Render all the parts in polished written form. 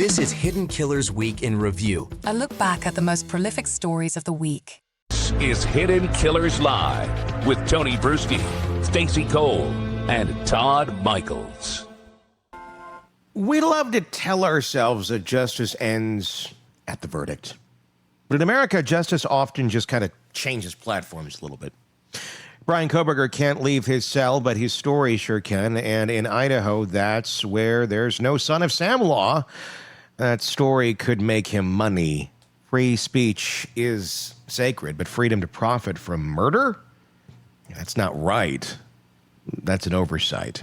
This is Hidden Killers Week in Review. A look back at the most prolific stories of the week. This is Hidden Killers Live with Tony Brueski, Stacey Cole, and Todd Michaels. We love to tell ourselves that justice ends at the verdict. But in America, justice often just kind of changes platforms a little bit. Bryan Kohberger can't leave his cell, but his story sure can. And in Idaho, that's where there's no son of Sam law. That story could make him money. Free speech is sacred, but freedom to profit from murder? That's not right. That's an oversight.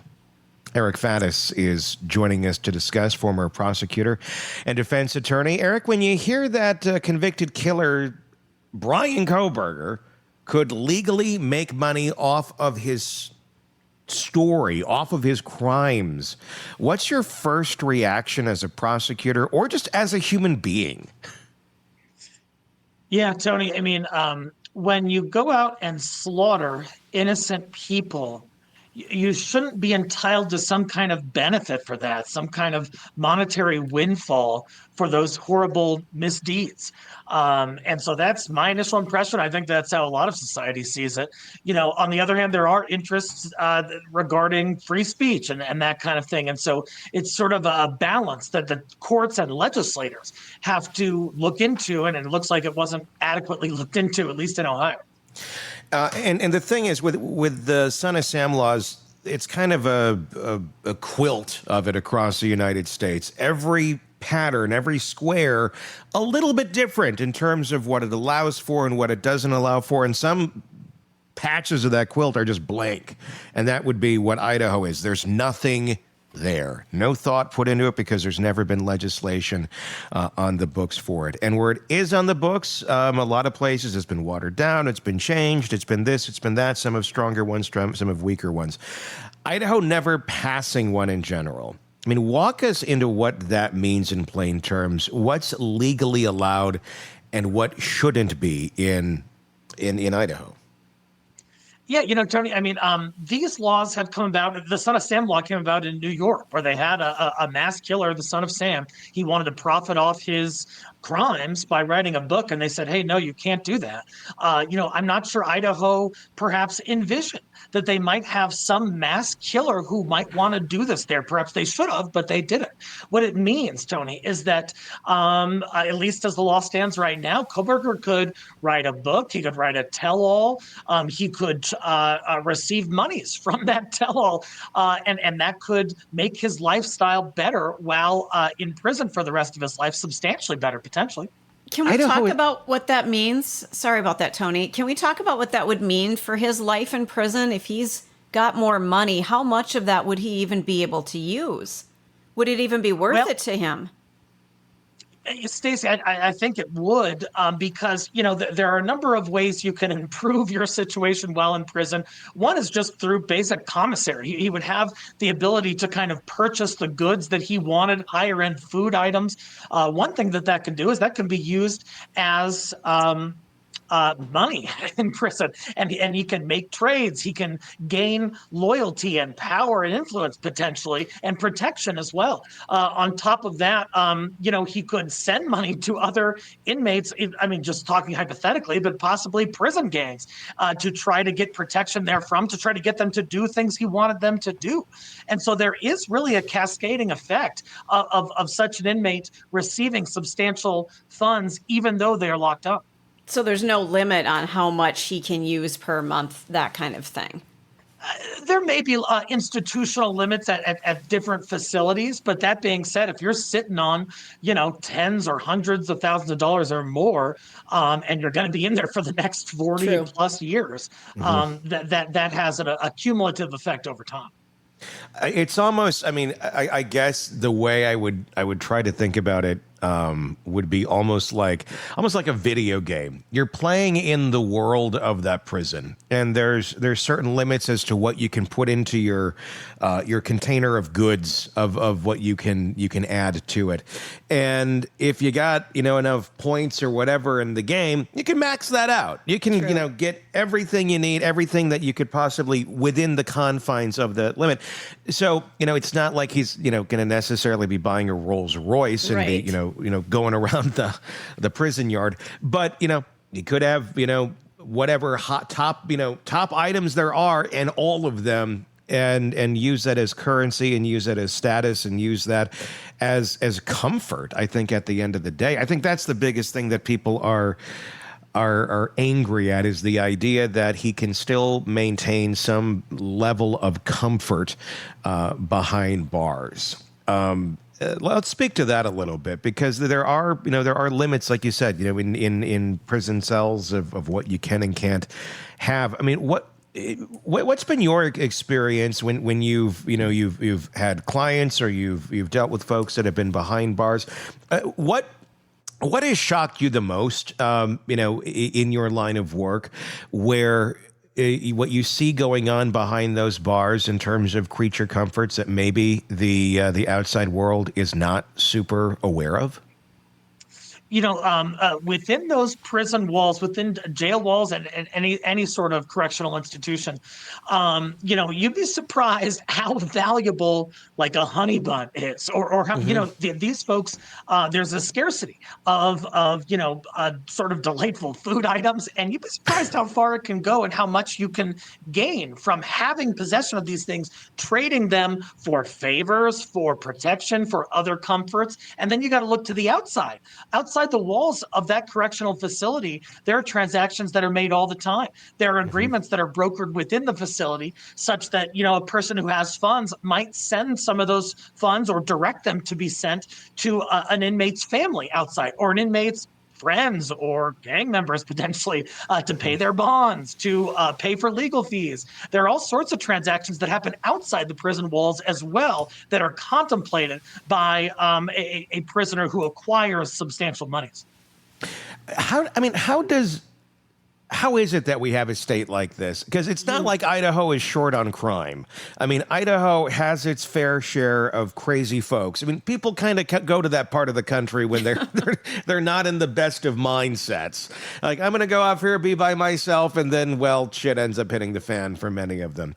Eric Faddis is joining us to discuss, former prosecutor and defense attorney. Eric, when you hear that convicted killer, Bryan Kohberger, could legally make money off of his story, off of his crimes, what's your first reaction as a prosecutor or just as a human being? Yeah, Tony, I mean, when you go out and slaughter innocent people, you shouldn't be entitled to some kind of benefit for that, some kind of monetary windfall for those horrible misdeeds. And so that's my initial impression. I think that's how a lot of society sees it. You know, on the other hand, there are interests regarding free speech and that kind of thing. And so it's sort of a balance that the courts and legislators have to look into. And it looks like it wasn't adequately looked into, at least in Ohio. And the thing is, with the Son of Sam laws, it's kind of a quilt of it across the United States. Every pattern, every square, a little bit different in terms of what it allows for and what it doesn't allow for. And some patches of that quilt are just blank. And that would be what Idaho is. There's nothing there. No thought put into it because there's never been legislation on the books for it. And where it is on the books, a lot of places it's been watered down, it's been changed, it's been this, it's been that, some have stronger ones, some have weaker ones. Idaho never passing one in general. I mean, walk us into what that means in plain terms. What's legally allowed and what shouldn't be in Idaho? Yeah, you know, Tony, I mean, these laws had come about. The Son of Sam law came about in New York, where they had a mass killer, the Son of Sam. He wanted to profit off his crimes by writing a book, and they said, hey, no, you can't do that. You know, I'm not sure Idaho perhaps envisioned that they might have some mass killer who might want to do this there. Perhaps they should have, but they didn't. What it means, Tony, is that at least as the law stands right now, Kohberger could write a book. He could write a tell-all. He could receive monies from that tell-all, and that could make his lifestyle better while in prison for the rest of his life, substantially better, potentially. Can we talk about what that means? Sorry about that, Tony. Can we talk about what that would mean for his life in prison? If he's got more money, how much of that would he even be able to use? Would it even be worth it to him? Stacey, I think it would because, you know, there are a number of ways you can improve your situation while in prison. One is just through basic commissary. He would have the ability to kind of purchase the goods that he wanted, higher end food items. One thing that can do is that can be used as money in prison, and he can make trades. He can gain loyalty and power and influence potentially, and protection as well. On top of that, you know, he could send money to other inmates. I mean, just talking hypothetically, but possibly prison gangs to try to get protection therefrom, to try to get them to do things he wanted them to do. And so there is really a cascading effect of such an inmate receiving substantial funds, even though they are locked up. So there's no limit on how much he can use per month, that kind of thing. There may be institutional limits at different facilities, but that being said, if you're sitting on, you know, tens or hundreds of thousands of dollars or more, and you're going to be in there for the next 40 plus years, that has a cumulative effect over time. It's almost, I mean, I guess the way I would try to think about it would be almost like a video game. You're playing in the world of that prison, and there's certain limits as to what you can put into your container of goods of what you can add to it. And if you got, you know, enough points or whatever in the game, you can max that out. You can, you know, get everything you need, everything that you could possibly within the confines of the limit. So, it's not like he's, going to necessarily be buying a Rolls Royce and Right. be, going around the prison yard. But, you could have, whatever hot top items there are, and all of them, and use that as currency, and use that as status, and use that as comfort. I think at the end of the day, I think that's the biggest thing that people are angry at, is the idea that he can still maintain some level of comfort behind bars. Let's speak to that a little bit, because there are limits, like you said, in prison cells of what you can and can't have. I mean, what's been your experience when you've had clients, or you've dealt with folks that have been behind bars? What has shocked you the most, in your line of work, where what you see going on behind those bars in terms of creature comforts that maybe the outside world is not super aware of? Within those prison walls, within jail walls, and any sort of correctional institution, you'd be surprised how valuable like a honey bun is, or how these folks. There's a scarcity of sort of delightful food items, and you'd be surprised how far it can go and how much you can gain from having possession of these things, trading them for favors, for protection, for other comforts, and then you got to look to the outside the walls of that correctional facility. There are transactions that are made all the time. There are agreements that are brokered within the facility, such that, a person who has funds might send some of those funds, or direct them to be sent to an inmate's family outside, or an inmate's friends or gang members potentially, to pay their bonds, to pay for legal fees. There are all sorts of transactions that happen outside the prison walls as well, that are contemplated by a prisoner who acquires substantial monies. How is it that we have a state like this? Because it's not like Idaho is short on crime. I mean, Idaho has its fair share of crazy folks. I mean, people kind of go to that part of the country when they're not in the best of mindsets. Like, I'm going to go off here, be by myself, and then, well, shit ends up hitting the fan for many of them.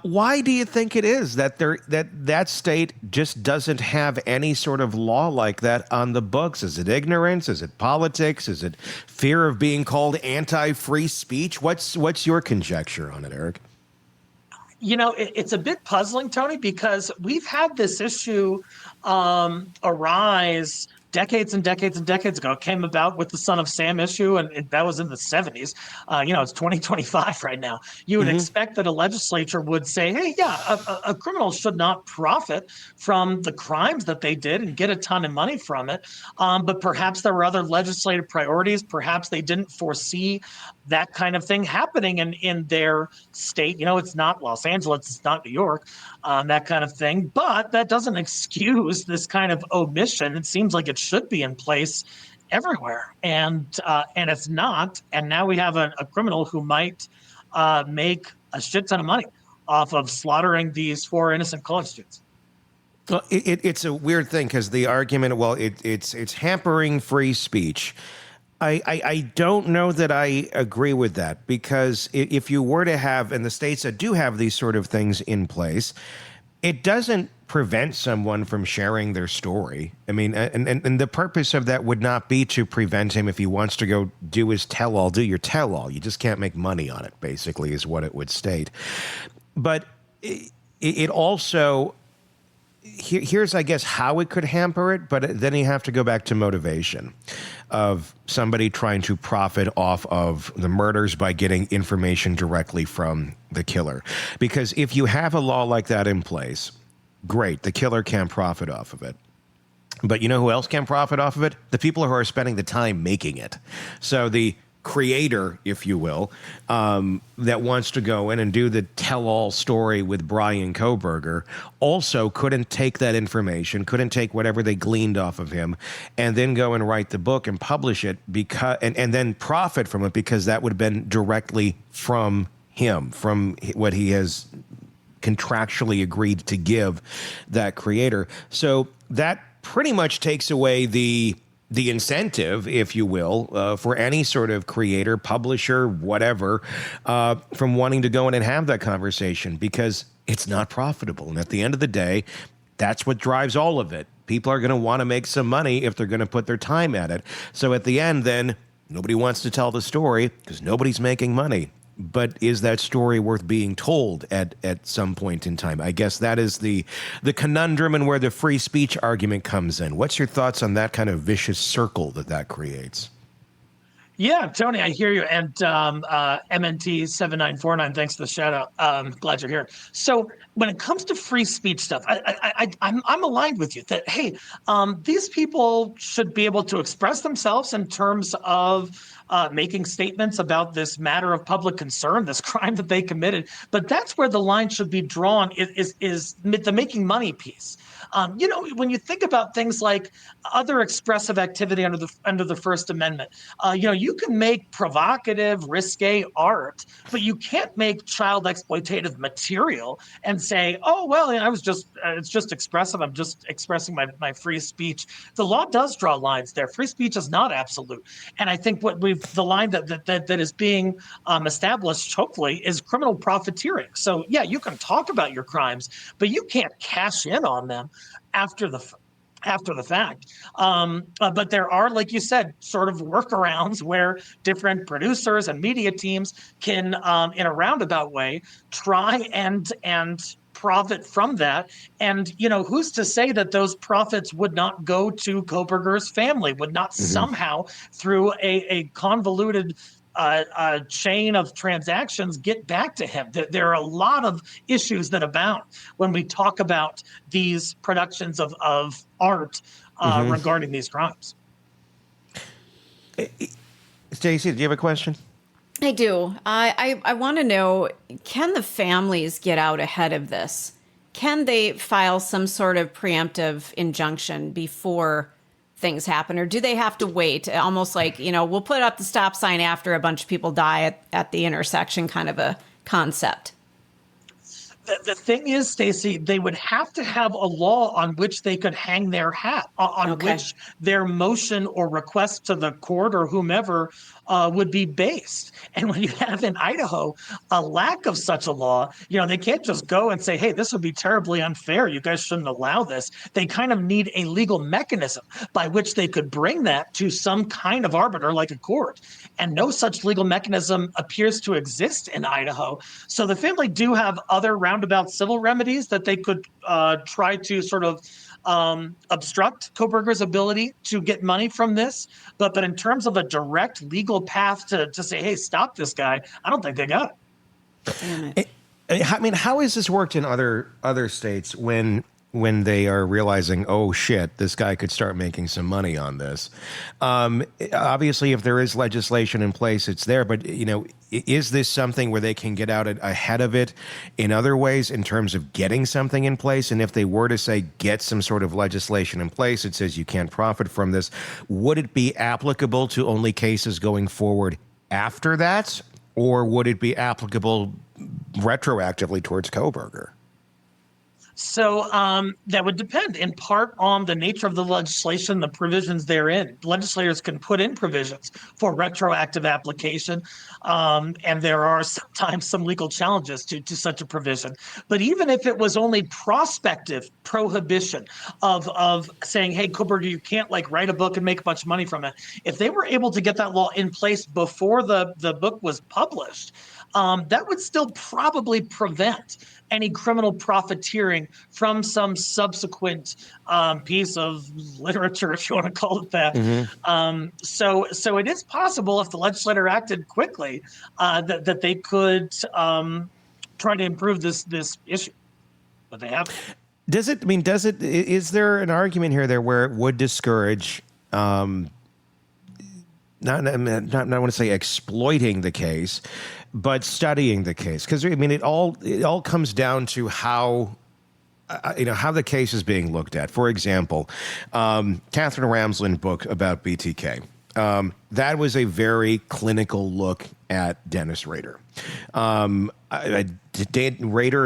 Why do you think it is that that state just doesn't have any sort of law like that on the books? Is it ignorance? Is it politics? Is it fear of being called anti-free speech? What's your conjecture on it, Eric? It's a bit puzzling, Tony, because we've had this issue arise decades and decades and decades ago. It came about with the Son of Sam issue, and that was in the 70s. It's 2025 right now. You would expect that a legislature would say, hey, yeah, a criminal should not profit from the crimes that they did and get a ton of money from it. But perhaps there were other legislative priorities. Perhaps they didn't foresee that kind of thing happening in their state. It's not Los Angeles, it's not New York, that kind of thing. But that doesn't excuse this kind of omission. It seems like it should be in place everywhere, and it's not. And now we have a criminal who might make a shit ton of money off of slaughtering these 4 innocent college students. Well, it's a weird thing, because the argument, well, it's hampering free speech. I don't know that I agree with that, because if you were to have, in the states that do have these sort of things in place, it doesn't prevent someone from sharing their story. I mean, and the purpose of that would not be to prevent him, if he wants to go do his tell-all, do your tell-all. You just can't make money on it, basically, is what it would state. But it also... Here's, I guess, how it could hamper it, but then you have to go back to motivation of somebody trying to profit off of the murders by getting information directly from the killer. Because if you have a law like that in place, great, the killer can't profit off of it. But you know who else can profit off of it? The people who are spending the time making it. So the creator, if you will, that wants to go in and do the tell-all story with Bryan Kohberger also couldn't take that information, couldn't take whatever they gleaned off of him, and then go and write the book and publish it, because and then profit from it, because that would have been directly from him, from what he has contractually agreed to give that creator. So that pretty much takes away the incentive, if you will, for any sort of creator, publisher, whatever, from wanting to go in and have that conversation, because it's not profitable. And at the end of the day, that's what drives all of it. People are going to want to make some money if they're going to put their time at it. So at the end, then, nobody wants to tell the story because nobody's making money. But is that story worth being told at some point in time? I guess that is the conundrum and where the free speech argument comes in. What's your thoughts on that kind of vicious circle that creates? Yeah, Tony, I hear you. And MNT7949, thanks for the shout out. Glad you're here. So when it comes to free speech stuff, I'm aligned with you that, hey, these people should be able to express themselves in terms of making statements about this matter of public concern, this crime that they committed. But that's where the line should be drawn is the making money piece. When you think about things like other expressive activity under the First Amendment, you can make provocative, risque art, but you can't make child exploitative material and say, oh, well, it's just expressive. I'm just expressing my free speech. The law does draw lines there. Free speech is not absolute. And I think the line that is being established, hopefully, is criminal profiteering. So, yeah, you can talk about your crimes, but you can't cash in on them after the fact. But there are, like you said, sort of workarounds where different producers and media teams can, in a roundabout way, try and profit from that. And, who's to say that those profits would not go to Kohberger's family, would not somehow, through a convoluted chain of transactions, get back to him. There are a lot of issues that abound when we talk about these productions of art regarding these crimes. Stacey, do you have a question? I do. I want to know, can the families get out ahead of this? Can they file some sort of preemptive injunction before things happen, or do they have to wait? Almost like, we'll put up the stop sign after a bunch of people die at the intersection, kind of a concept. The thing is, Stacey, they would have to have a law on which they could hang their hat, on which their motion or request to the court or whomever would be based. And when you have in Idaho a lack of such a law, they can't just go and say, hey, this would be terribly unfair. You guys shouldn't allow this. They kind of need a legal mechanism by which they could bring that to some kind of arbiter like a court. And no such legal mechanism appears to exist in Idaho. So the family do have other roundabout civil remedies that they could try to sort of obstruct Kohberger's ability to get money from this. But in terms of a direct legal path to say, hey, stop this guy, I don't think they got it. Damn it. I mean, how has this worked in other states when they are realizing, oh, shit, this guy could start making some money on this? Obviously, if there is legislation in place, it's there. But, is this something where they can get out ahead of it in other ways in terms of getting something in place? And if they were to say get some sort of legislation in place that says you can't profit from this, would it be applicable to only cases going forward after that? Or would it be applicable retroactively towards Kohberger? So that would depend in part on the nature of the legislation, the provisions therein. Legislators can put in provisions for retroactive application, and there are sometimes some legal challenges to such a provision. But even if it was only prospective prohibition of saying, hey, Kohberger, you can't write a book and make a bunch of money from it, if they were able to get that law in place before the book was published, that would still probably prevent any criminal profiteering from some subsequent piece of literature, if you want to call it that. So it is possible, if the legislator acted quickly, that they could try to improve this issue, but they haven't. Is there an argument here where it would discourage not want to say exploiting the case, but studying the case? Because it all comes down to how the case is being looked at. For example, Catherine Ramsland's book about BTK. That was a very clinical look at Dennis Rader. Rader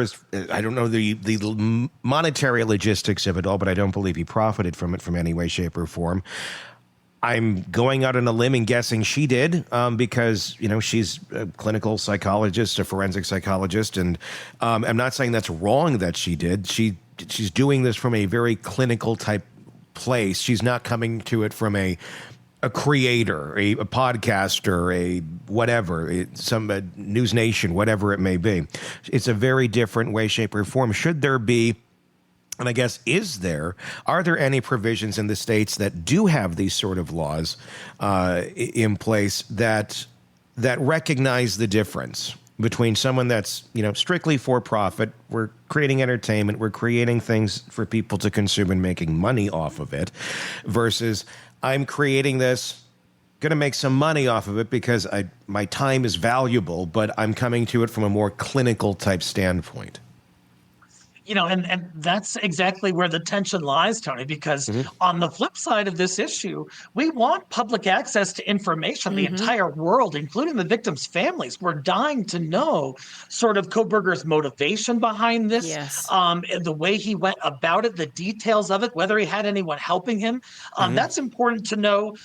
is, I don't know the monetary logistics of it all, but I don't believe he profited from it from any way, shape, or form. I'm going out on a limb and guessing she did because, she's a clinical psychologist, a forensic psychologist. And I'm not saying that's wrong that she did. She's doing this from a very clinical type place. She's not coming to it from a creator, a podcaster, a whatever, some News Nation, whatever it may be. It's a very different way, shape, or form. Should there be, and I guess, are there any provisions in the states that do have these sort of laws in place that recognize the difference between someone that's, strictly for profit, we're creating entertainment, we're creating things for people to consume and making money off of it, versus I'm creating this, going to make some money off of it because my time is valuable, but I'm coming to it from a more clinical type standpoint. And that's exactly where the tension lies, Tony, because on the flip side of this issue, we want public access to information. The entire world, including the victims' families, we're dying to know sort of Kohberger's motivation behind this, the way he went about it, the details of it, whether he had anyone helping him. That's important to know,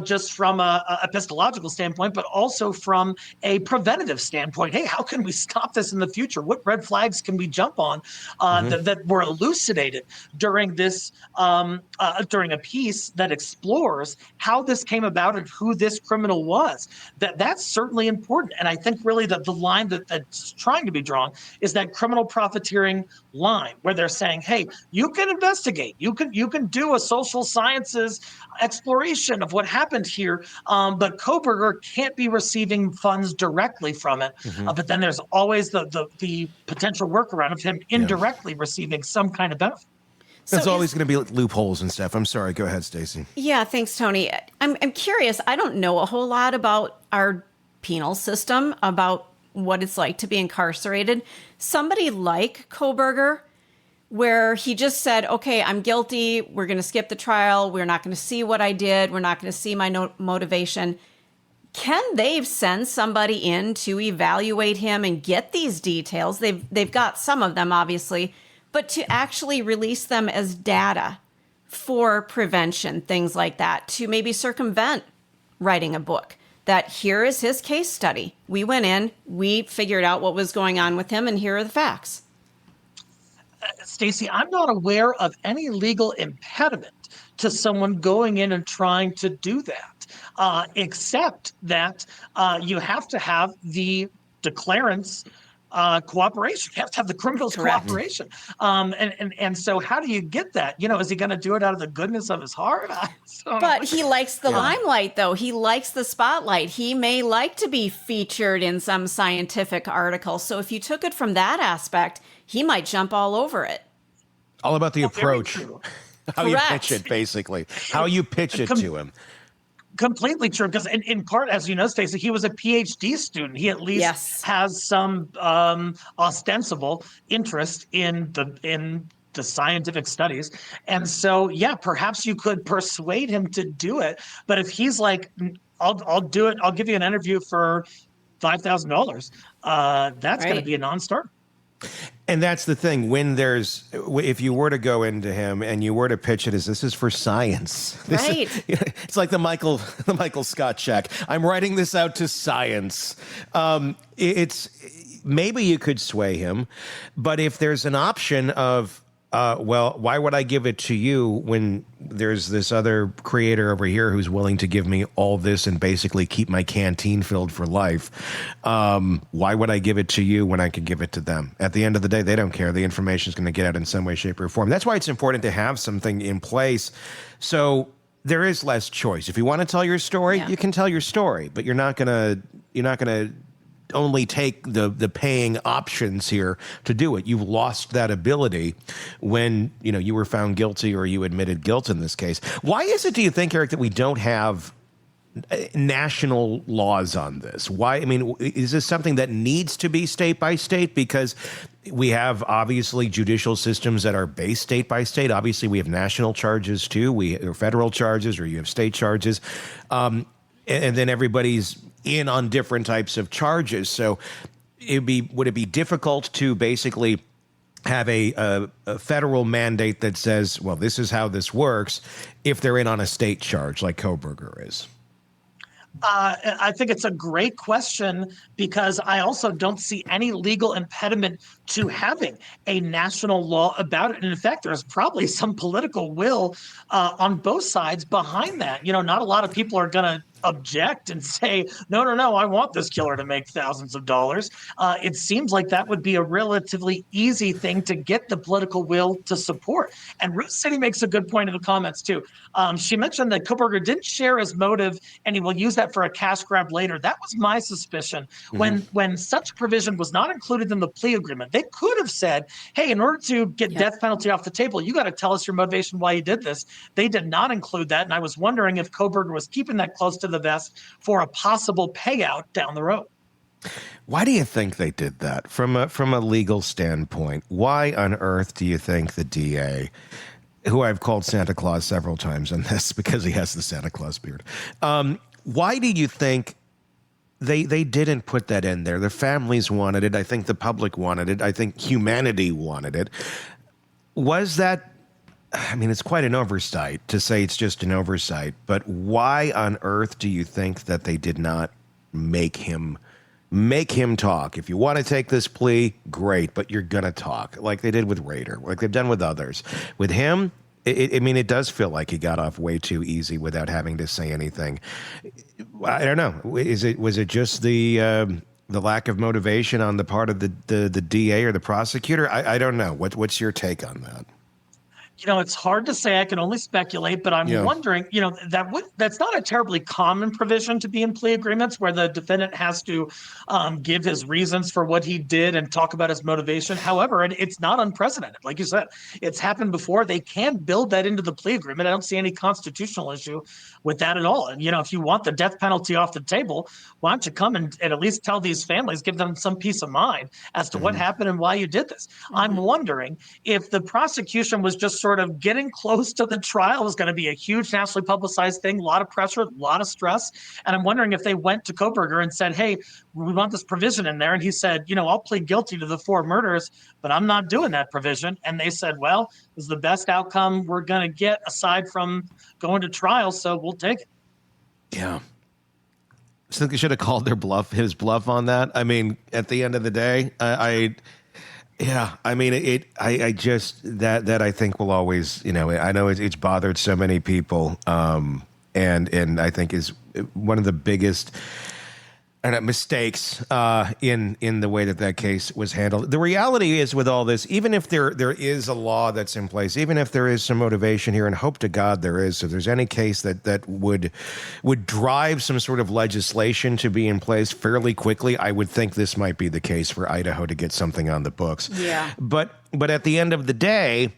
just from a epistemological standpoint, but also from a preventative standpoint. Hey, how can we stop this in the future? What red flags can we jump on? That were elucidated during this during a piece that explores how this came about and who this criminal was. That's certainly important, and I think really that the line that's trying to be drawn is that criminal profiteering line, where they're saying, "Hey, you can investigate, you can do a social sciences exploration of what happened here, but Kohberger can't be receiving funds directly from it. But then there's always the potential workaround of him indirectly receiving some kind of benefit." There's always going to be loopholes and stuff. I'm sorry. Go ahead, Stacey. Yeah, thanks, Tony. I'm curious. I don't know a whole lot about our penal system, about what it's like to be incarcerated. Somebody like Kohberger, where he just said, okay, I'm guilty. We're going to skip the trial. We're not going to see what I did. We're not going to see my motivation. Can they send somebody in to evaluate him and get these details? They've got some of them, obviously, but to actually release them as data for prevention, things like that, to maybe circumvent writing a book, that here is his case study. We went in, we figured out what was going on with him, and here are the facts. Stacey, I'm not aware of any legal impediment to someone going in and trying to do that, except that you have to have the declarant's cooperation. You have to have the criminal's cooperation. And so how do you get that? Is he going to do it out of the goodness of his heart? But he likes the limelight, though. He likes the spotlight. He may like to be featured in some scientific article. So if you took it from that aspect, he might jump all over it. All about the approach. How you pitch it, basically. How you pitch it to him. Completely true, because in part, as you know, Stacey, he was a PhD student. He at least has some ostensible interest in the scientific studies, and so perhaps you could persuade him to do it. But if he's like, "I'll do it. I'll give you an interview for $5,000," that's going to be a non-starter. And that's the thing. If you were to go into him and you were to pitch it as this is for science, it's like the Michael Scott check. I'm writing this out to science. It's maybe you could sway him, but if there's an option of, why would I give it to you when there's this other creator over here who's willing to give me all this and basically keep my canteen filled for life? Why would I give it to you when I could give it to them? At the end of the day, they don't care. The information is going to get out in some way, shape, or form. That's why it's important to have something in place. So there is less choice. If you want to tell your story, you can tell your story, but you're not going to only take the paying options here to do it. You've lost that ability when you were found guilty or you admitted guilt in this case. Why is it, do you think, Eric, that we don't have national laws on this? Why? I mean, is this something that needs to be state by state? Because we have obviously judicial systems that are based state by state. Obviously, we have national charges too. Or federal charges, or you have state charges, and then everybody's in on different types of charges. So would it be difficult to basically have a federal mandate that says, well, this is how this works if they're in on a state charge like Kohberger is? I think it's a great question because I also don't see any legal impediment to having a national law about it. And in fact, there's probably some political will on both sides behind that. Not a lot of people are going to object and say, no, I want this killer to make thousands of dollars. It seems like that would be a relatively easy thing to get the political will to support. And Ruth City makes a good point in the comments too. She mentioned that Kohberger didn't share his motive and he will use that for a cash grab later. That was my suspicion. When such provision was not included in the plea agreement, they could have said, hey, in order to get death penalty off the table, you got to tell us your motivation why you did this. They did not include that. And I was wondering if Kohberger was keeping that close to the vest for a possible payout down the road. Why do you think they did that from a legal standpoint? Why on earth do you think the DA, who I've called Santa Claus several times on this because he has the Santa Claus beard, why do you think they didn't put that in there? The families wanted it. I think the public wanted it. I think humanity wanted it. Was that, I mean, it's quite an oversight to say it's just an oversight, but why on earth do you think that they did not make him talk? If you want to take this plea, great, but you're going to talk like they did with Rader, like they've done with others. With him, it does feel like he got off way too easy without having to say anything. I don't know. Was it just the lack of motivation on the part of the DA or the prosecutor? I don't know. What's your take on that? It's hard to say. I can only speculate, but I'm wondering, that's not a terribly common provision to be in plea agreements where the defendant has to give his reasons for what he did and talk about his motivation. However, it's not unprecedented. Like you said, it's happened before. They can build that into the plea agreement. I don't see any constitutional issue with that at all. And, if you want the death penalty off the table, why don't you come and at least tell these families, give them some peace of mind as to what happened and why you did this. I'm wondering if the prosecution was just sort of getting close to the trial. It was going to be a huge nationally publicized thing, a lot of pressure, a lot of stress. And I'm wondering if they went to Kohberger and said, hey, we want this provision in there. And he said, I'll plead guilty to the 4 murders, but I'm not doing that provision. And they said, well, this is the best outcome we're going to get aside from going to trial, so we'll take it. Yeah. I think they should have called his bluff on that. I mean, at the end of the day, I just that I think will always, I know it's bothered so many people, and I think is one of the biggest mistakes in the way that case was handled. The reality is with all this, even if there is a law that's in place, even if there is some motivation here, and hope to God there is, so if there's any case that would drive some sort of legislation to be in place fairly quickly, I would think this might be the case for Idaho to get something on the books. Yeah. But at the end of the day,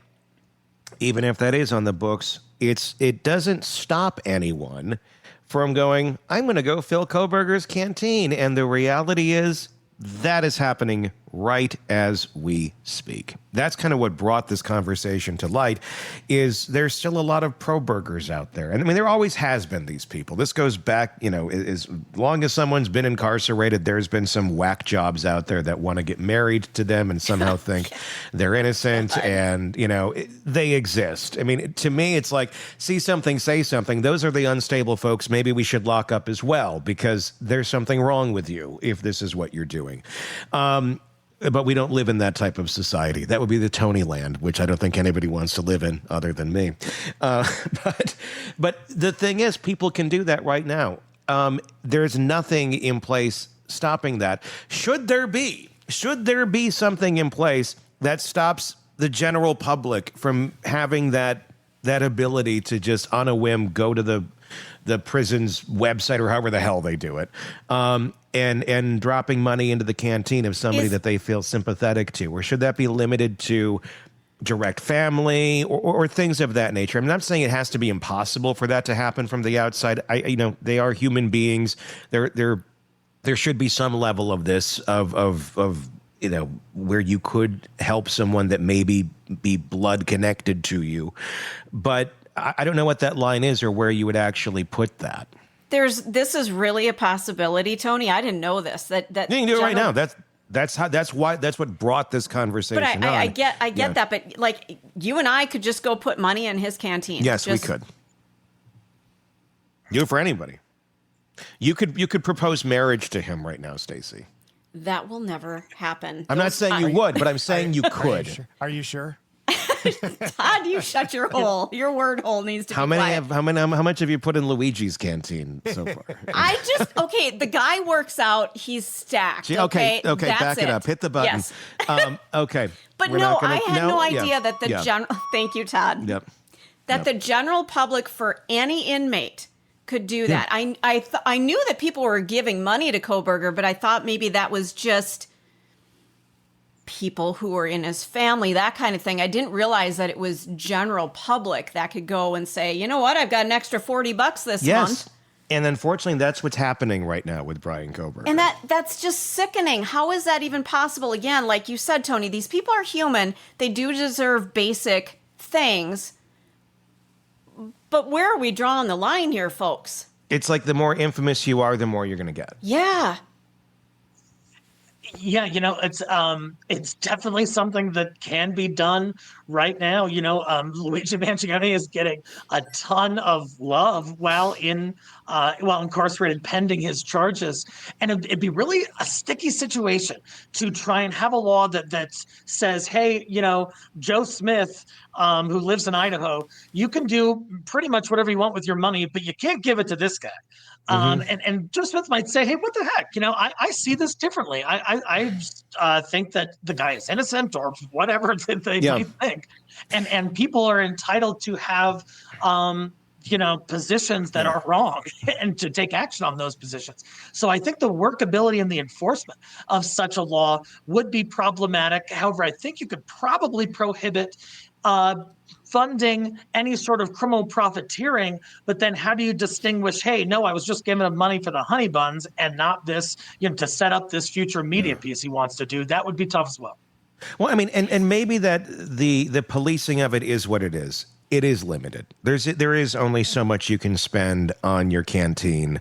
even if that is on the books, it doesn't stop anyone from going, I'm going to go fill Kohberger's canteen. And the reality is that is happening right as we speak. That's kind of what brought this conversation to light, is there's still a lot of pro-burgers out there. And I mean, there always has been these people. This goes back, as long as someone's been incarcerated, there's been some whack jobs out there that want to get married to them and somehow think they're innocent, and, they exist. I mean, to me, it's like, see something, say something. Those are the unstable folks. Maybe we should lock up as well, because there's something wrong with you if this is what you're doing. But we don't live in that type of society. That would be the Tony land, which I don't think anybody wants to live in other than me. But the thing is, people can do that right now. There's nothing in place stopping that. Should there be something in place that stops the general public from having that ability to just on a whim go to the prison's website or however the hell they do it, and dropping money into the canteen of somebody that they feel sympathetic to? Or should that be limited to direct family or things of that nature? I'm not saying it has to be impossible for that to happen from the outside. They are human beings. There should be some level of this of where you could help someone that maybe be blood connected to you. But I don't know what that line is or where you would actually put that. This is really a possibility, Tony. I didn't know this. That you can do it right now. That's what brought this conversation But on. I get that. But like, you and I could just go put money in his canteen. Yes, we could. Do it for anybody. You could propose marriage to him right now, Stacey. That will never happen. I'm not saying you would, but I'm saying you could. Are you sure? Todd, you shut your hole. Your word hole needs to be quiet. How much have you put in Luigi's canteen so far? The guy works out. He's stacked. Okay, That's back it up. Hit the button. Yes. Okay. But We're no, not gonna- I had no idea yeah, that the yeah. general. Thank you, Todd. Yep. That the general public, for any inmate, could do that. I knew that people were giving money to Kohberger, but I thought maybe that was just people who were in his family, that kind of thing. I didn't realize that it was general public that could go and say, you know what, I've got an extra $40 this month. And unfortunately, that's what's happening right now with Bryan Kohberger. And that's just sickening. How is that even possible? Again, like you said, Tony, these people are human. They do deserve basic things. But where are we drawing the line here, folks? It's like the more infamous you are, the more you're going to get. Yeah. Yeah, it's definitely something that can be done right now. Luigi Mangione is getting a ton of love while incarcerated, pending his charges, and it'd be really a sticky situation to try and have a law that says, hey, Joe Smith, who lives in Idaho, you can do pretty much whatever you want with your money, but you can't give it to this guy. And Joe Smith might say, hey, what the heck? I see this differently. I think that the guy is innocent or whatever that they might think. And people are entitled to have, positions that are wrong and to take action on those positions. So I think the workability and the enforcement of such a law would be problematic. However, I think you could probably prohibit funding any sort of criminal profiteering, but then how do you distinguish, hey, no, I was just giving him money for the honey buns and not this, to set up this future media piece he wants to do? That would be tough as well. Well, I mean, and maybe that the policing of it is what it is. It is limited. There is only so much you can spend on your canteen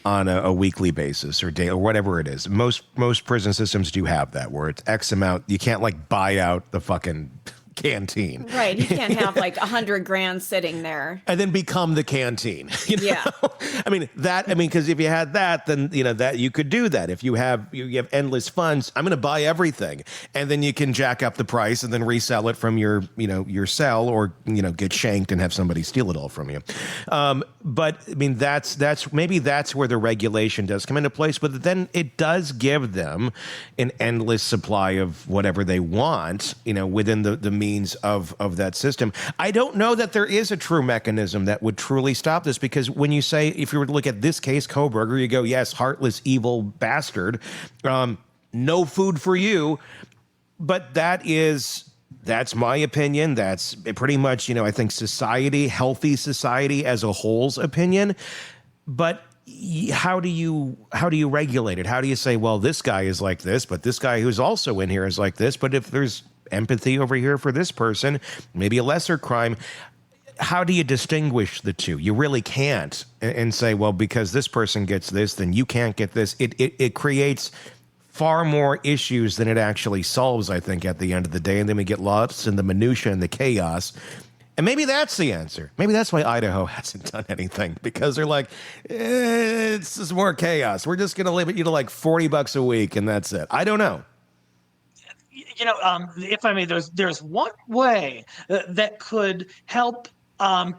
on a weekly basis or day or whatever it is. Most prison systems do have that, where it's X amount. You can't like buy out the fucking canteen. Right. He can't have like $100,000 sitting there. And then become the canteen. Yeah. Because if you had that, then that you could do that. If you have endless funds, I'm going to buy everything, and then you can jack up the price and then resell it from your cell, or get shanked and have somebody steal it all from you. But I mean, that's where the regulation does come into place. But then it does give them an endless supply of whatever they want, within the means of that system. I don't know that there is a true mechanism that would truly stop this, because when you say, if you were to look at this case, Kohberger, you go, yes, heartless, evil bastard, no food for you. But that's my opinion. That's pretty much, I think healthy society as a whole's opinion. But how do you regulate it? How do you say, well, this guy is like this, but this guy who's also in here is like this? But if there's empathy over here for this person, maybe a lesser crime, how do you distinguish the two? You really can't, and say, well, because this person gets this, then you can't get this. It creates far more issues than it actually solves, I think, at the end of the day. And then we get lost in the minutia and the chaos. And maybe that's the answer. Maybe that's why Idaho hasn't done anything, because they're like, it's just more chaos. We're just going to limit you to like $40 a week, and that's it. I don't know. If I may, there's one way that could help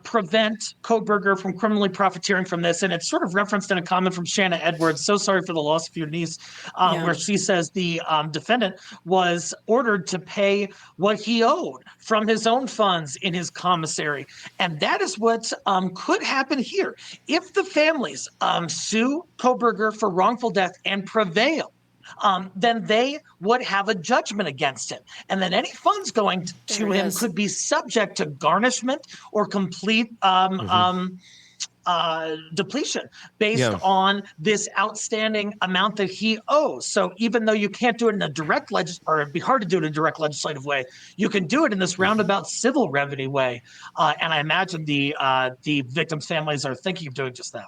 prevent Kohberger from criminally profiteering from this, and it's sort of referenced in a comment from Shanna Edwards. So sorry for the loss of your niece, where she says the defendant was ordered to pay what he owed from his own funds in his commissary, and that is what could happen here if the families sue Kohberger for wrongful death and prevail. Then they would have a judgment against him. And then any funds going to him could be subject to garnishment or complete depletion based on this outstanding amount that he owes. So even though you can't do it in a direct or it'd be hard to do it in a direct legislative way, you can do it in this roundabout civil remedy way. And I imagine the victims' families are thinking of doing just that.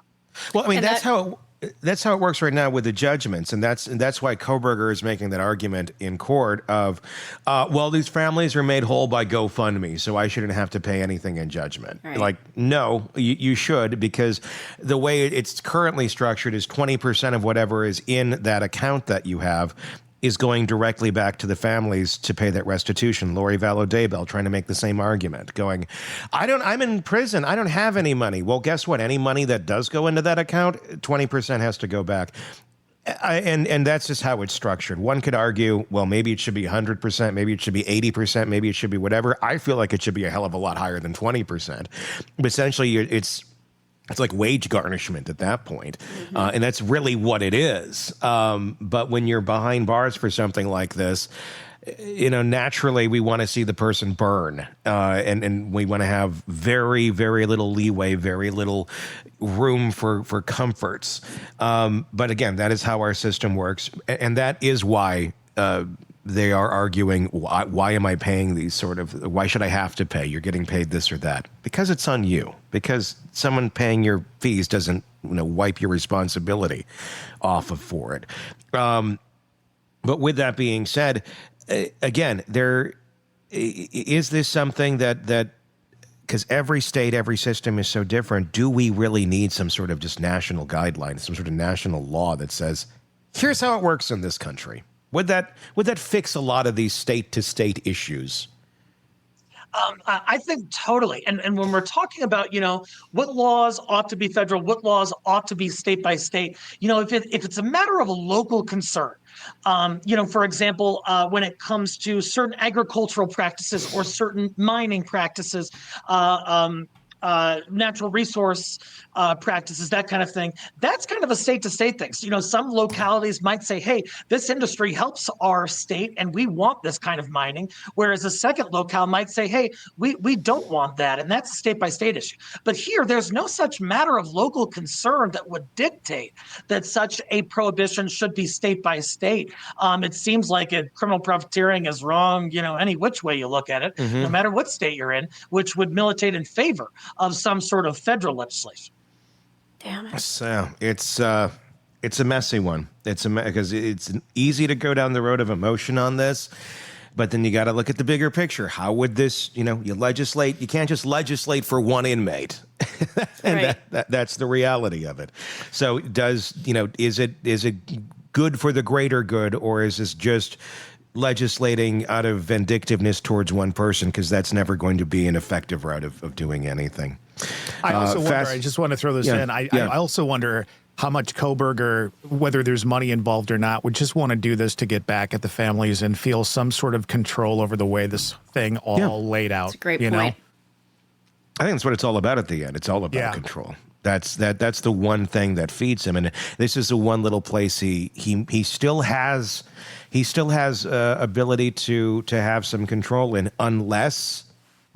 Well, I mean, And that's how it works right now with the judgments, and that's why Kohberger is making that argument in court of, well, these families are made whole by GoFundMe, so I shouldn't have to pay anything in judgment. Right. Like, no, you should, because the way it's currently structured is 20% of whatever is in that account that you have is going directly back to the families to pay that restitution. Lori Vallow Daybell trying to make the same argument, going, I'm in prison. I don't have any money. Well, guess what? Any money that does go into that account, 20% has to go back. And that's just how it's structured. One could argue, well, maybe it should be 100%, maybe it should be 80%, maybe it should be whatever. I feel like it should be a hell of a lot higher than 20%. But essentially, it's like wage garnishment at that point. And that's really what it is. But when you're behind bars for something like this, naturally we want to see the person burn. And we want to have very, very little leeway, very little room for comforts. But again, that is how our system works. And that is why they are arguing, why am I paying these why should I have to pay? You're getting paid this or that. Because it's on you. Because someone paying your fees doesn't wipe your responsibility off for it. But with that being said, again, is this something that because every state, every system is so different, do we really need some sort of just national guideline, some sort of national law that says, here's how it works in this country? Would that fix a lot of these state-to-state issues? I think totally. And when we're talking about, what laws ought to be federal, what laws ought to be state by state, if it's a matter of a local concern, for example, when it comes to certain agricultural practices or certain mining practices, natural resource practices, that kind of thing. That's kind of a state-to-state thing. So, some localities might say, hey, this industry helps our state and we want this kind of mining, whereas a second locale might say, hey, we don't want that, and that's a state-by-state issue. But here, there's no such matter of local concern that would dictate that such a prohibition should be state-by-state. It seems like criminal profiteering is wrong, any which way you look at it, no matter what state you're in, which would militate in favor of some sort of federal legislation. Damn it. So it's a messy one. Because it's easy to go down the road of emotion on this, but then you got to look at the bigger picture. How would this, you legislate? You can't just legislate for one inmate. And right. That's the reality of it. So is it good for the greater good, or is this just legislating out of vindictiveness towards one person? Because that's never going to be an effective route of doing anything. I also wonder, I just want to throw this in. I also wonder how much Kohberger, whether there's money involved or not, would just want to do this to get back at the families and feel some sort of control over the way this thing all laid out. That's a great point. I think that's what it's all about at the end. It's all about control. That's the one thing that feeds him, and this is the one little place he still has ability to have some control in, unless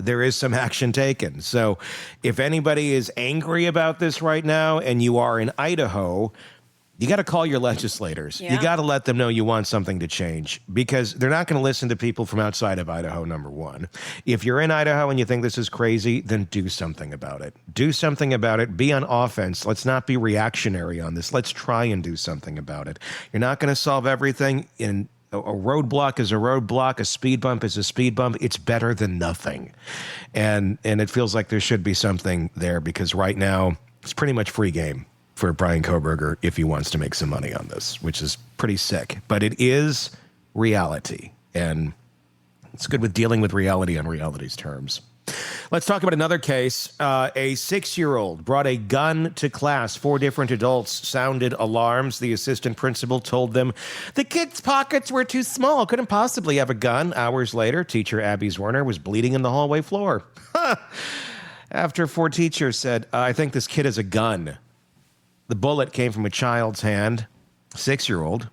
there is some action taken. So if anybody is angry about this right now and you are in Idaho, you got to call your legislators. Yeah. You got to let them know you want something to change, because they're not going to listen to people from outside of Idaho, number one. If you're in Idaho and you think this is crazy, then do something about it. Do something about it. Be on offense. Let's not be reactionary on this. Let's try and do something about it. You're not going to solve everything. A roadblock is a roadblock. A speed bump is a speed bump. It's better than nothing. And it feels like there should be something there, because right now it's pretty much free game for Bryan Kohberger if he wants to make some money on this, which is pretty sick. But it is reality, and it's good with dealing with reality on reality's terms. Let's talk about another case. A 6-year-old brought a gun to class. 4 different adults sounded alarms. The assistant principal told them the kid's pockets were too small, couldn't possibly have a gun. Hours later, teacher Abby Zwerner was bleeding in the hallway floor. After 4 teachers said, I think this kid has a gun. The bullet came from a child's hand, 6-year-old,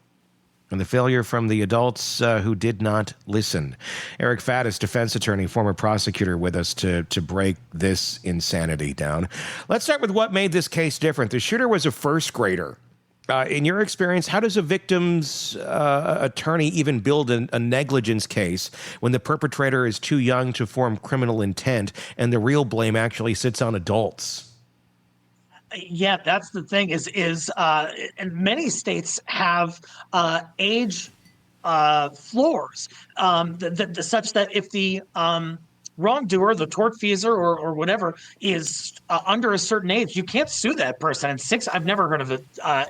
and the failure from the adults who did not listen. Eric Faddis, defense attorney, former prosecutor, with us to break this insanity down. Let's start with what made this case different. The shooter was a first grader. In your experience, how does a victim's attorney even build a negligence case when the perpetrator is too young to form criminal intent and the real blame actually sits on adults? Yeah, that's the thing and many states have age floors such that if the wrongdoer, the tortfeasor or whatever, is under a certain age, you can't sue that person. And I've never heard of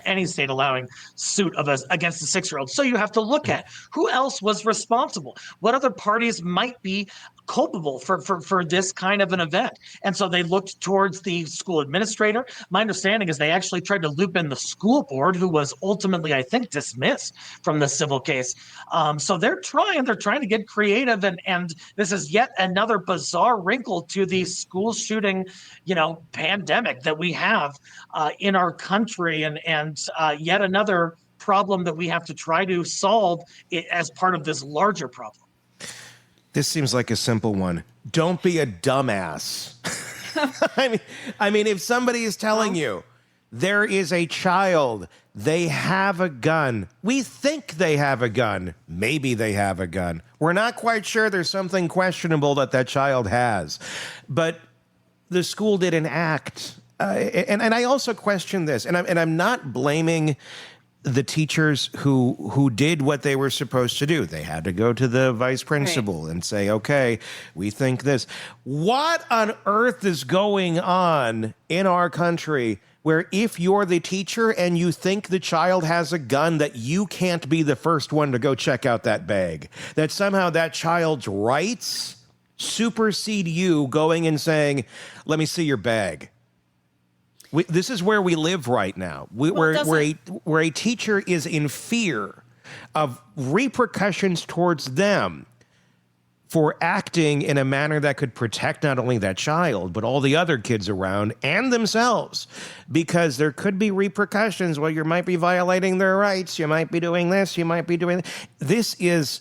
any state allowing suit against a 6-year-old. So you have to look at who else was responsible, what other parties might be culpable for this kind of an event. And so they looked towards the school administrator. My understanding is they actually tried to loop in the school board, who was ultimately, I think, dismissed from the civil case. So they're trying to get creative, and this is yet another bizarre wrinkle to the school shooting, pandemic that we have in our country, and yet another problem that we have to try to solve as part of this larger problem. This seems like a simple one. Don't be a dumbass. I mean, if somebody is telling you there is a child, they have a gun. We think they have a gun. Maybe they have a gun. We're not quite sure. There's something questionable that child has. But the school didn't act. And I also question this. And I'm not blaming the teachers who did what they were supposed to do. They had to go to the vice principal and say, okay, we think this. What on earth is going on in our country where if you're the teacher and you think the child has a gun, that you can't be the first one to go check out that bag? That somehow that child's rights supersede you going and saying, let me see your bag. This is where we live right now, where a teacher is in fear of repercussions towards them for acting in a manner that could protect not only that child, but all the other kids around and themselves, because there could be repercussions. Well, you might be violating their rights. You might be doing this. You might be doing that. This is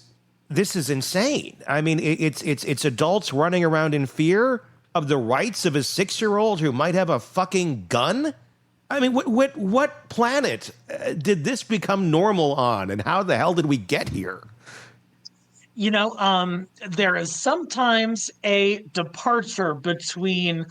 insane. I mean, it's adults running around in fear of the rights of a 6-year-old who might have a fucking gun? I mean, what planet did this become normal on, and how the hell did we get here? There is sometimes a departure between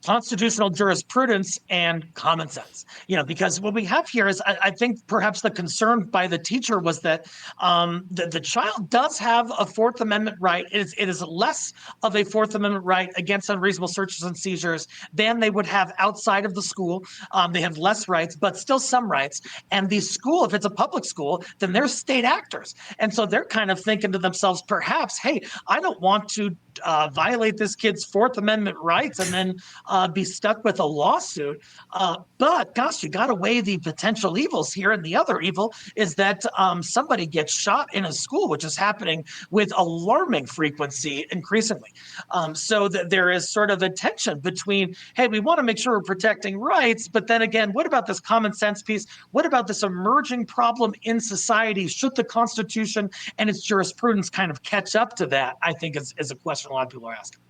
constitutional jurisprudence and common sense, because what we have here is, I think perhaps the concern by the teacher was that the child does have a Fourth Amendment right. It is less of a Fourth Amendment right against unreasonable searches and seizures than they would have outside of the school. They have less rights, but still some rights. And the school, if it's a public school, then they're state actors. And so they're kind of thinking to themselves, perhaps, hey, I don't want to violate this kid's Fourth Amendment rights and then be stuck with a lawsuit. But gosh, you got to weigh the potential evils here. And the other evil is that somebody gets shot in a school, which is happening with alarming frequency increasingly. So that there is sort of a tension between, hey, we want to make sure we're protecting rights, but then again, what about this common sense piece? What about this emerging problem in society? Should the Constitution and its jurisprudence kind of catch up to that? I think is a question a lot of people are asking.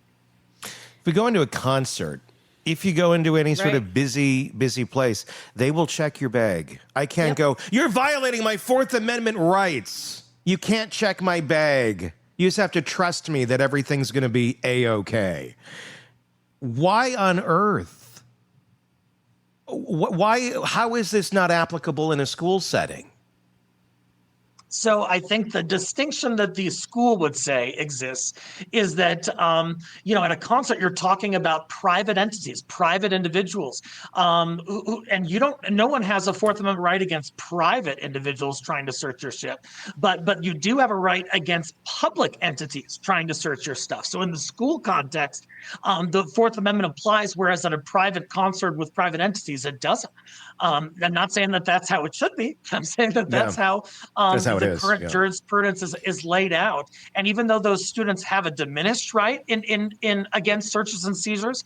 If we go into a concert, if you go into any sort of busy place, they will check your bag. I can't go, you're violating my Fourth Amendment rights. You can't check my bag. You just have to trust me that everything's going to be A-okay. Why on earth? How is this not applicable in a school setting? So I think the distinction that the school would say exists is that, at a concert, you're talking about private entities, private individuals, and no one has a Fourth Amendment right against private individuals trying to search your shit, but you do have a right against public entities trying to search your stuff. So in the school context, the Fourth Amendment applies, whereas at a private concert with private entities, it doesn't. I'm not saying that that's how it should be. I'm saying that that's how the current jurisprudence is laid out. And even though those students have a diminished right in against searches and seizures,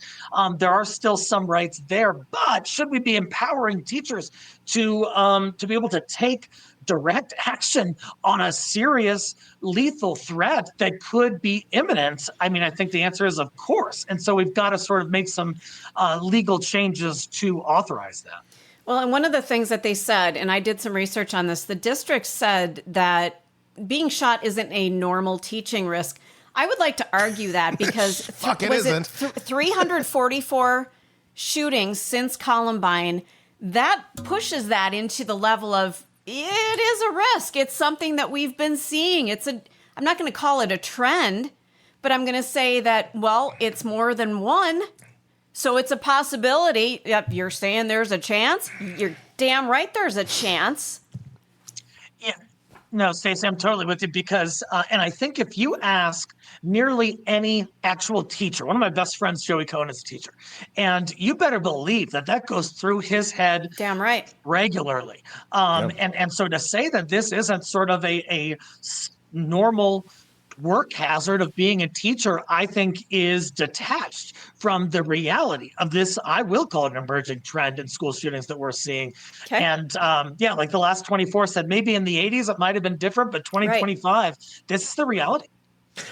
there are still some rights there. But should we be empowering teachers to be able to take direct action on a serious lethal threat that could be imminent? I mean, I think the answer is of course. And so we've got to sort of make some legal changes to authorize that. Well, and one of the things that they said, and I did some research on this, the district said that being shot isn't a normal teaching risk. I would like to argue that because Fuck, it isn't. 344 shootings since Columbine, that pushes that into the level of it is a risk. It's something that we've been seeing. I'm not going to call it a trend, but I'm going to say that, well, it's more than one. So it's a possibility. Yep, you're saying there's a chance? You're damn right there's a chance. Yeah. No, Stacey, I'm totally with you because, and I think if you ask nearly any actual teacher, one of my best friends, Joey Cohen, is a teacher, and you better believe that goes through his head damn right regularly. And so to say that this isn't sort of a normal work hazard of being a teacher, I think is detached from the reality of this, I will call it an emerging trend in school shootings that we're seeing. Okay. And like the last 24 said, maybe in the 80s it might have been different, but 2025, this is the reality.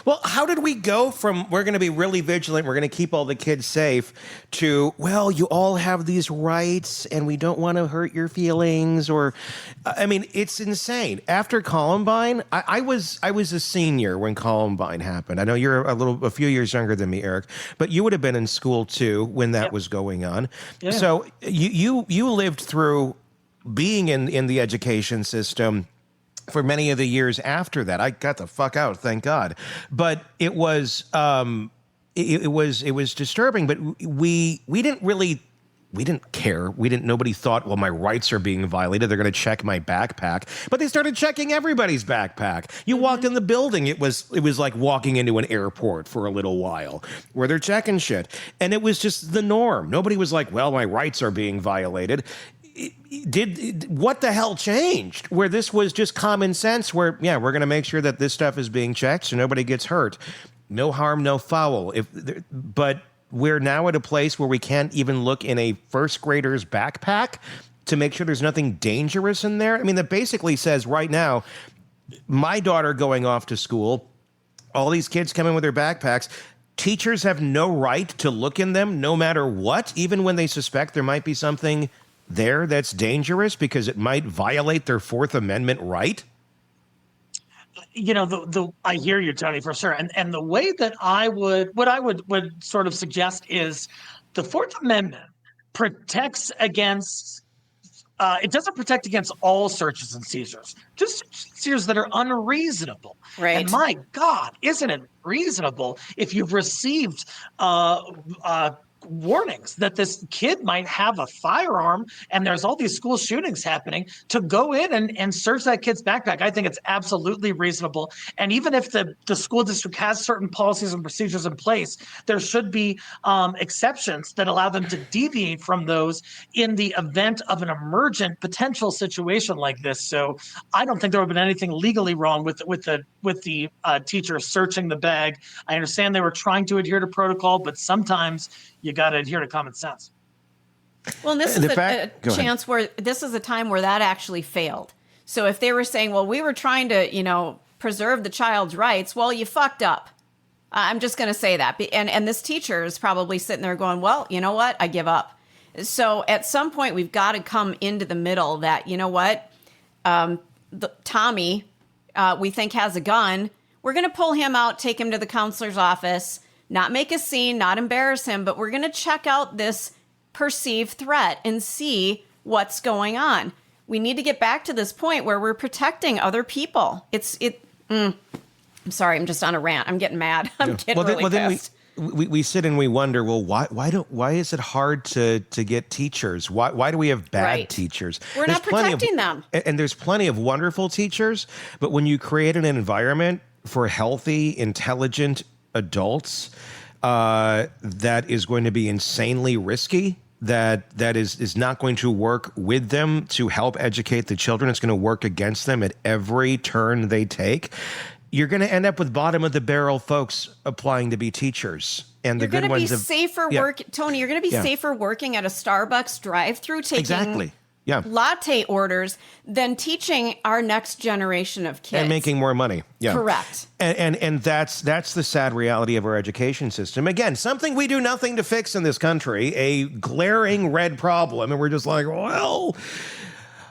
Well, how did we go from we're going to be really vigilant, we're going to keep all the kids safe, to, well, you all have these rights and we don't want to hurt your feelings? Or, I mean, it's insane. After Columbine, I was a senior when Columbine happened. I know you're a few years younger than me, Eric, but you would have been in school too when that was going on. Yeah. So you lived through being in the education system for many of the years after that. I got the fuck out, thank God. But it was disturbing. But we didn't care. Nobody thought, well, my rights are being violated. They're going to check my backpack. But they started checking everybody's backpack. You walked in the building. It was like walking into an airport for a little while where they're checking shit. And it was just the norm. Nobody was like, well, my rights are being violated. What the hell changed where this was just common sense where, yeah, we're going to make sure that this stuff is being checked so nobody gets hurt. No harm, no foul. But we're now at a place where we can't even look in a first grader's backpack to make sure there's nothing dangerous in there. I mean, that basically says right now, my daughter going off to school, all these kids come in with their backpacks. Teachers have no right to look in them no matter what, even when they suspect there might be something there that's dangerous because it might violate their Fourth Amendment right? You know, I hear you, Tony, for sure. And the way that I would sort of suggest is the Fourth Amendment protects against, it doesn't protect against all searches and seizures, just seizures that are unreasonable. Right. And my God, isn't it reasonable if you've received warnings that this kid might have a firearm and there's all these school shootings happening, to go in and search that kid's backpack? I think it's absolutely reasonable. And even if the school district has certain policies and procedures in place, there should be exceptions that allow them to deviate from those in the event of an emergent potential situation like this. So I don't think there would have been anything legally wrong with the teacher searching the bag. I understand they were trying to adhere to protocol, but sometimes you got to adhere to common sense. Well, and this is a chance where this is a time where that actually failed. So if they were saying, well, we were trying to, preserve the child's rights, well, you fucked up. I'm just going to say that. And this teacher is probably sitting there going, well, you know what? I give up. So at some point, we've got to come into the middle that, you know what? Tommy, we think has a gun. We're going to pull him out, take him to the counselor's office, not make a scene, not embarrass him, but we're going to check out this perceived threat and see what's going on. We need to get back to this point where we're protecting other people. I'm sorry, I'm just on a rant. I'm getting mad. I'm getting really pissed. Then we sit and we wonder, well, why is it hard to get teachers? Why do we have bad teachers? We're not protecting them. And there's plenty of wonderful teachers, but when you create an environment for healthy, intelligent adults that is going to be insanely risky, that is not going to work with them to help educate the children. It's going to work against them at every turn they take. You're going to end up with bottom of the barrel folks applying to be teachers. And the good ones Tony, you're going to be safer working at a Starbucks drive-through taking latte orders than teaching our next generation of kids. And making more money. Yeah. Correct. And that's the sad reality of our education system. Again, something we do nothing to fix in this country, a glaring red problem. And we're just like, well,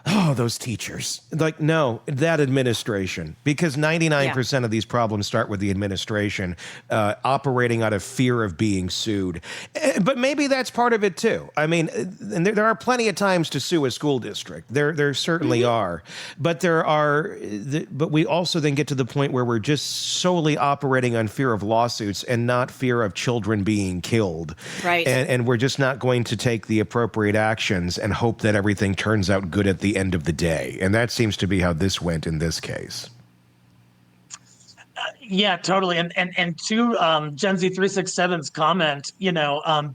oh, those teachers. Like, no, that administration, because 99% of these problems start with the administration operating out of fear of being sued. But maybe that's part of it too. I mean, and there are plenty of times to sue a school district. There certainly are. But but we also then get to the point where we're just solely operating on fear of lawsuits and not fear of children being killed. Right. And we're just not going to take the appropriate actions and hope that everything turns out good at the end of the day. And that seems to be how this went in this case. Yeah, totally. And to Gen Z 367's comment,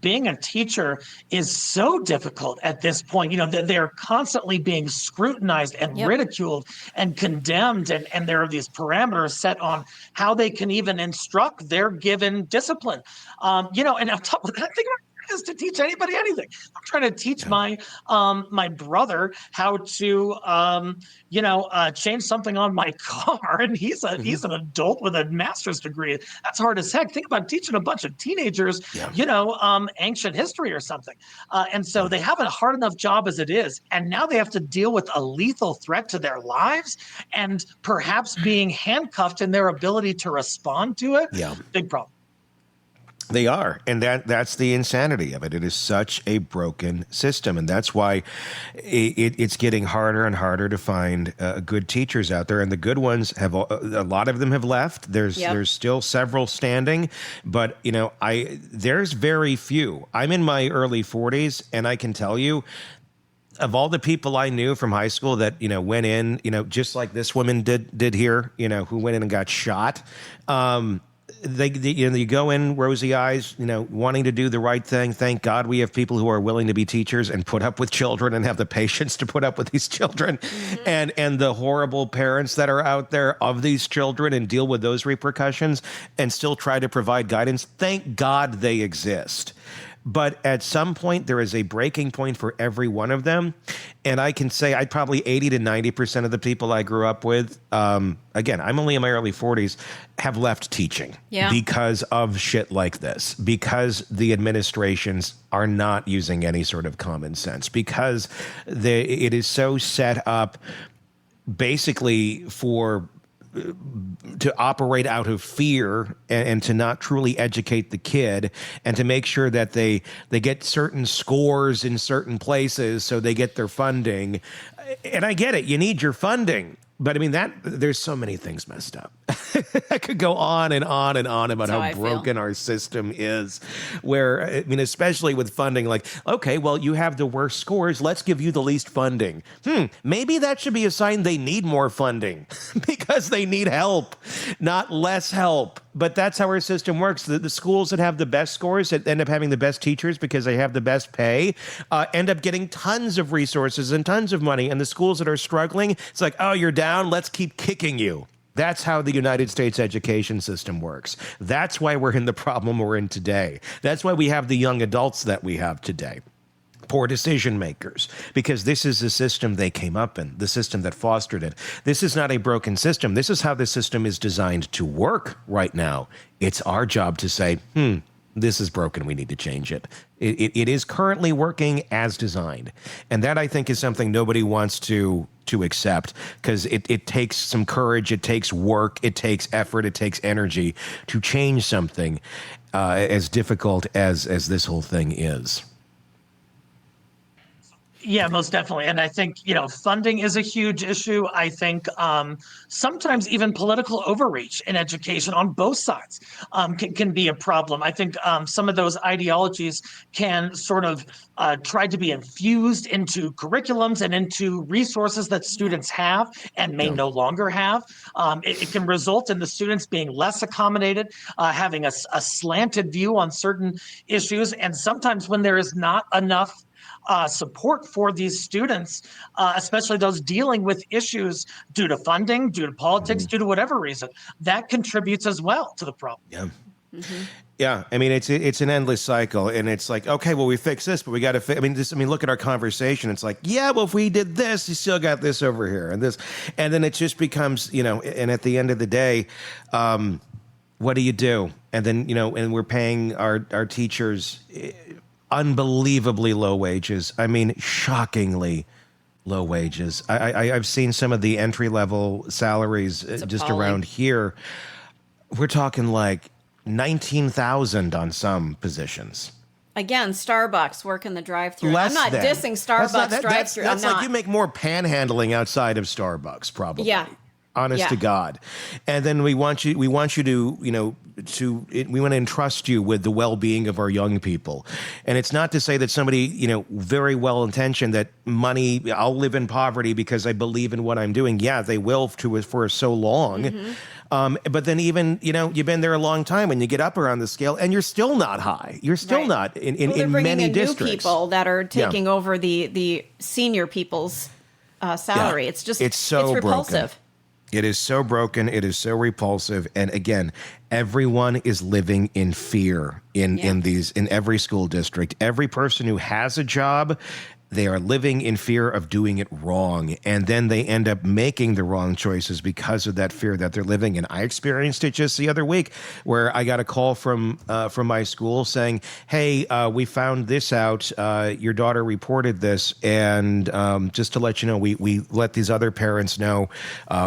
being a teacher is so difficult at this point. They're constantly being scrutinized and ridiculed and condemned. And there are these parameters set on how they can even instruct their given discipline. And on top of that, think about is to teach anybody anything. I'm trying to teach my brother how to change something on my car, and he's an adult with a master's degree. That's hard as heck. Think about teaching a bunch of teenagers, ancient history or something. And so they have a hard enough job as it is, and now they have to deal with a lethal threat to their lives and perhaps being handcuffed in their ability to respond to it. Yeah, big problem. They are, and that's the insanity of it. It is such a broken system, and that's why it's getting harder and harder to find good teachers out there. And the good ones a lot of them have left. There's still several standing, but there's very few. I'm in my early 40s, and I can tell you, of all the people I knew from high school that went in, just like this woman did here, who went in and got shot. You go in rosy eyes, wanting to do the right thing. Thank God we have people who are willing to be teachers and put up with children and have the patience to put up with these children, and the horrible parents that are out there of these children and deal with those repercussions and still try to provide guidance. Thank God they exist. But at some point, there is a breaking point for every one of them. And I can say I'd probably 80 to 90% of the people I grew up with, again, I'm only in my early 40s, have left teaching because of shit like this, because the administrations are not using any sort of common sense, because it is so set up basically to operate out of fear and to not truly educate the kid and to make sure that they get certain scores in certain places so they get their funding. And I get it. You need your funding. But I mean, there's so many things messed up. I could go on and on and on about how broken our system is, where, I mean, especially with funding, like, okay, well, you have the worst scores. Let's give you the least funding. Maybe that should be a sign they need more funding because they need help, not less help. But that's how our system works. The schools that have the best scores, that end up having the best teachers because they have the best pay, end up getting tons of resources and tons of money. And the schools that are struggling, it's like, oh, you're down, let's keep kicking you. That's how the United States education system works. That's why we're in the problem we're in today. That's why we have the young adults that we have today. Poor decision makers, because this is the system they came up in, the system that fostered it. This is not a broken system. This is how the system is designed to work right now. It's our job to say, this is broken. We need to change it. It is currently working as designed. And that, I think, is something nobody wants to accept, because it takes some courage, it takes work, it takes effort, it takes energy to change something as difficult as this whole thing is. Yeah, most definitely. And I think, funding is a huge issue. I think sometimes even political overreach in education on both sides can be a problem. I think some of those ideologies can sort of try to be infused into curriculums and into resources that students have and may no longer have. It can result in the students being less accommodated, having a slanted view on certain issues. And sometimes when there is not enough support for these students, especially those dealing with issues due to funding, due to politics, due to whatever reason, that contributes as well to the problem. Yeah. Yeah, I mean, it's an endless cycle, and it's like, okay, well, we fix this, but we got to fix. I mean, look at our conversation. It's like, yeah, well, if we did this, you still got this over here, and this, and then it just becomes, and at the end of the day, what do you do? And then, and we're paying our teachers unbelievably low wages. I mean, shockingly low wages. I've seen some of the entry-level salaries just appalling. around here. We're talking like 19,000 on some positions. Again, Starbucks working the drive-through. Less I'm not than. dissing Starbucks drive-through. That's I'm like not. you make more panhandling outside of Starbucks, probably. Yeah. Honest to God. And then we want you to, we want to entrust you with the well-being of our young people. And it's not to say that somebody, very well-intentioned, that money, I'll live in poverty because I believe in what I'm doing. Yeah, they will for so long. Mm-hmm. But then even, you've been there a long time and you get up around the scale and you're still not high. You're still not in many districts. New people that are taking over the senior people's salary. Yeah. It's just, it's so repulsive. Broken. It is so broken. It is so repulsive. And again, everyone is living in fear in every school district. Every person who has a job, they are living in fear of doing it wrong. And then they end up making the wrong choices because of that fear that they're living in. I experienced it just the other week where I got a call from my school saying, hey, we found this out. Your daughter reported this. And just to let you know, we let these other parents know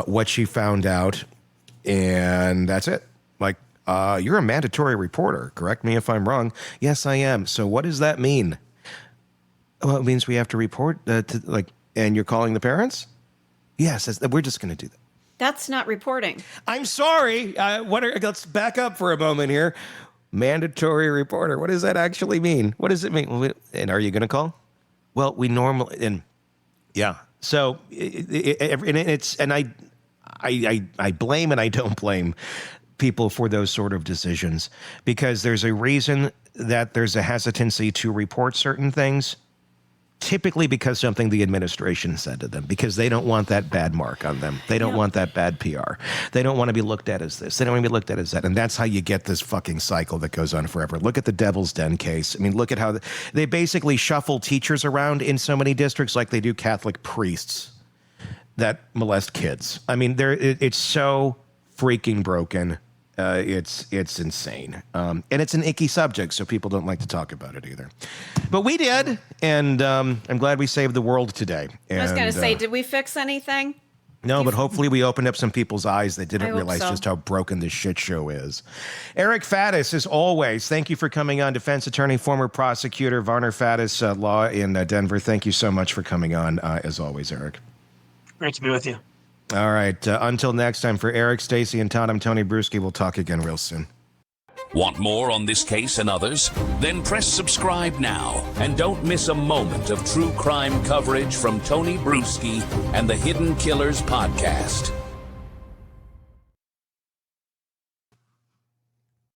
what she found out. And that's it. Like, you're a mandatory reporter. Correct me if I'm wrong. Yes, I am. So what does that mean? Well, it means we have to report and you're calling the parents? Yes, we're just going to do that. That's not reporting. I'm sorry. Let's back up for a moment here. Mandatory reporter. What does that actually mean? What does it mean? And are you going to call? Well, we normally, yeah. So I blame and I don't blame people for those sort of decisions because there's a reason that there's a hesitancy to report certain things. Typically because something the administration said to them, because they don't want that bad mark on them. They don't want that bad PR. They don't want to be looked at as this. They don't want to be looked at as that. And that's how you get this fucking cycle that goes on forever. Look at the Devil's Den case. I mean, look at how they basically shuffle teachers around in so many districts like they do Catholic priests that molest kids. I mean, it's so freaking broken. It's insane. And it's an icky subject, so people don't like to talk about it either. But we did, and I'm glad we saved the world today. And, I was going to say, did we fix anything? No, but hopefully we opened up some people's eyes that didn't realize so. just how broken this shit show is. Eric Faddis, as always, thank you for coming on. Defense attorney, former prosecutor, Varner Faddis Law in Denver. Thank you so much for coming on, as always, Eric. Great to be with you. All right. Until next time, for Eric, Stacy, and Todd, I'm Tony Brueski. We'll talk again real soon. Want more on this case and others? Then press subscribe now and don't miss a moment of true crime coverage from Tony Brueski and the Hidden Killers podcast.